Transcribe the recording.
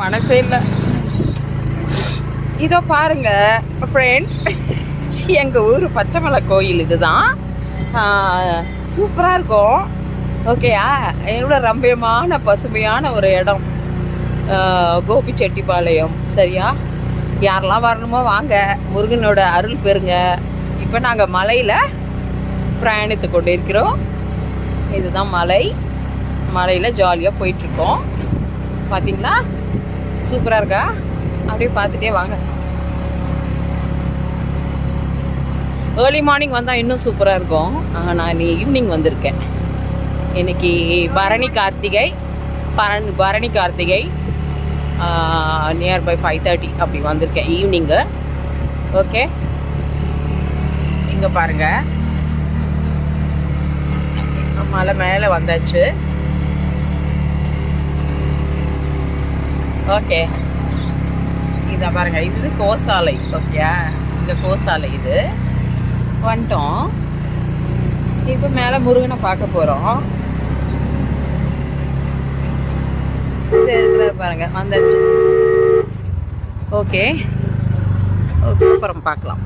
மனசே இல்லை. இதோ பாருங்க ஃப்ரெண்ட்ஸ், எங்கள் ஊர் பச்சைமலை கோயில் இதுதான். சூப்பராக இருக்கும். ஓகேயா, எவ்வளோ ரம்மியமான பசுமையான ஒரு இடம் கோபிச்செட்டிப்பாளையம். சரியா, யாரெல்லாம் வரணுமோ வாங்க, முருகனோட அருள் பெறுங்க. இப்போ நாங்கள் மலையில் பிரயாணித்து கொண்டு இருக்கிறோம். இதுதான் மலை. மலையில் ஜாலியாக போயிட்டுருக்கோம். பார்த்தீங்களா, சூப்பராக இருக்கா? அப்படியே பார்த்துட்டே வாங்க. ஏர்லி மார்னிங் வந்தால் இன்னும் சூப்பராக இருக்கும். நான் ஈவினிங் வந்திருக்கேன். இன்னைக்கு பரணி கார்த்திகை நியர்பை 5:30 அப்படி வந்திருக்கேன் ஈவினிங்கு. ஓகே, இங்கே பாருங்க, மலை மேலே வந்தாச்சு. ஓகே, இதை பாருங்க, இது கோசாலை. ஓகே, இந்த கோசாலை இது வந்துட்டோம். இப்போ மேலே முருகனை பார்க்க போகிறோம். இருக்கிறார் பாருங்க, வந்தாச்சு. ஓகே ஓகே, அப்புறம் பார்க்கலாம்.